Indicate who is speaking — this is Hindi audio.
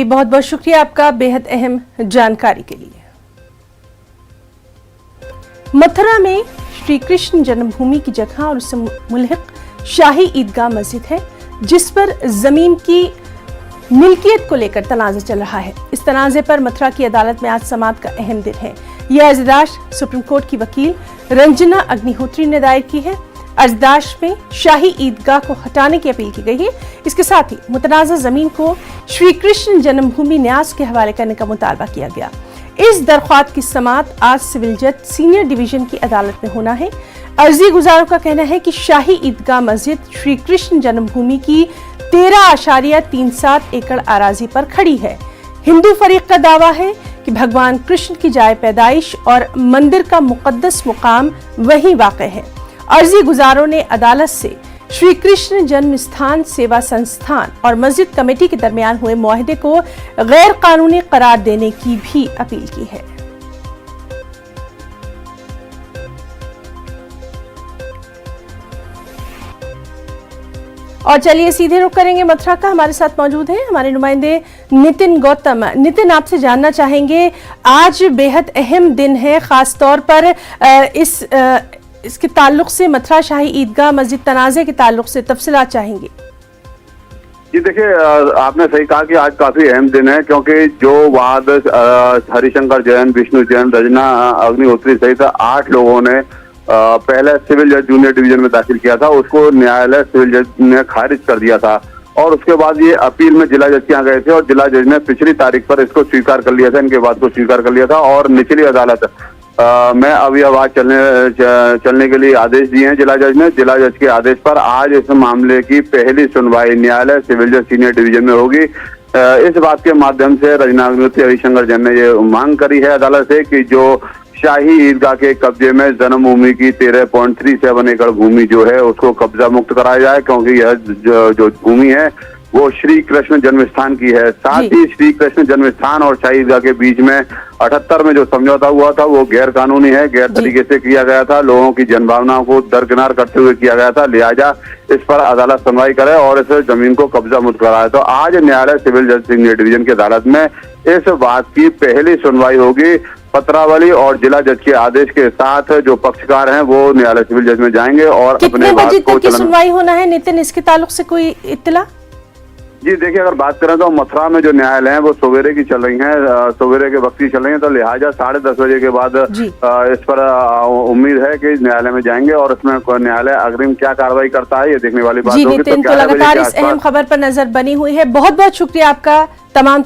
Speaker 1: बहुत बहुत शुक्रिया आपका बेहद अहम जानकारी के लिए। मथुरा में श्री कृष्ण जन्मभूमि की जगह और उससे मुल्हिक शाही ईदगाह मस्जिद है, जिस पर जमीन की मिल्कियत को लेकर तनाज़ा चल रहा है। इस तनाज़े पर मथुरा की अदालत में आज समाअत का अहम दिन है। यह अर्ज़दाश्त सुप्रीम कोर्ट की वकील रंजना अग्निहोत्री ने दायर की है। अर्ज़दाश्त में शाही ईदगाह को हटाने की अपील की गई है। इसके साथ ही मुतनाज़ा जमीन को श्री कृष्ण जन्मभूमि न्यास के हवाले करने का मुतालबा किया गया। इस दरख्वास्त की समाअत आज सिविल जज सीनियर डिवीजन की अदालत में होना है। अर्जी गुजारों का कहना है कि शाही ईदगाह मस्जिद श्री कृष्ण जन्मभूमि की 13.37 एकड़ अराजी पर खड़ी है। हिंदू फरीक का दावा है कि भगवान कृष्ण की जाए पैदाइश और मंदिर का मुकद्दस मुकाम वहीं वाक़ है। अर्जी गुजारों ने अदालत से श्री कृष्ण जन्म स्थान सेवा संस्थान और मस्जिद कमेटी के दरमियान हुए मुआहदे को गैर कानूनी करार देने की भी अपील की है। और चलिए सीधे रुख करेंगे मथुरा का। हमारे साथ मौजूद हैं हमारे नुमाइंदे नितिन गौतम। नितिन, आपसे जानना चाहेंगे, आज बेहद अहम दिन है, खास तौर पर इसके ताल्लुक से मथुरा शाही ईदगाह मस्जिद तनाज़े के ताल्लुक से तफसीलात चाहेंगे।
Speaker 2: जी देखिए, आपने सही कहा कि आज काफी अहम दिन है, क्योंकि जो वाद हरिशंकर जैन, विष्णु जैन, रजना अग्निहोत्री सहित 8 लोगों ने पहले सिविल जज जूनियर डिवीजन में दाखिल किया था, उसको न्यायालय सिविल जज ने खारिज कर दिया था। और उसके बाद ये अपील में जिला जज के यहाँ गए थे और जिला जज ने पिछली तारीख पर इसको स्वीकार कर लिया था, इनके बात को स्वीकार कर लिया था। और निचली अदालत में अब यह बात चलने के लिए आदेश दिए हैं जिला जज ने। जिला जज के आदेश पर आज इस मामले की पहली सुनवाई न्यायालय सिविल जज सीनियर डिवीजन में होगी। इस बात के माध्यम से रजना अग्निहोत्री, हरिशंकर जैन ने ये मांग करी है अदालत से कि जो शाही ईदगाह के कब्जे में जन्मभूमि की 13.37 एकड़ भूमि जो है उसको कब्जा मुक्त कराया जाए, क्योंकि यह जो भूमि है वो श्री कृष्ण जन्म स्थान की है। साथ ही श्री कृष्ण जन्म स्थान और शाही ईदगाह के बीच में 78 में जो समझौता हुआ था वो गैर कानूनी है, गैर तरीके से किया गया था, लोगों की जनभावनाओं को दरकिनार करते हुए किया गया था। लिहाजा इस पर अदालत सुनवाई करे और इस जमीन को कब्जा मुक्त कराए। तो आज न्यायालय सिविल जज सीनियर डिवीजन की अदालत में इस बात की पहली सुनवाई होगी। पत्रावली और जिला जज के आदेश के साथ जो पक्षकार हैं वो न्यायालय सिविल जज में जाएंगे और
Speaker 1: कितने बजे तक की सुनवाई होना है नितिन, इसके ताल्लुक से कोई इत्तला?
Speaker 2: जी देखिए, अगर बात करें तो मथुरा में जो न्यायालय है वो सवेरे की चल रही हैं, सवेरे के वक्त की चल रही हैं, तो लिहाजा 10:30 बजे के बाद इस पर उम्मीद है कि न्यायालय में जाएंगे और इसमें न्यायालय अग्रिम क्या कार्रवाई करता है ये देखने वाली बात होगी।
Speaker 1: तो लगातार इस अहम खबर पर नजर बनी हुई है। बहुत बहुत शुक्रिया आपका तमाम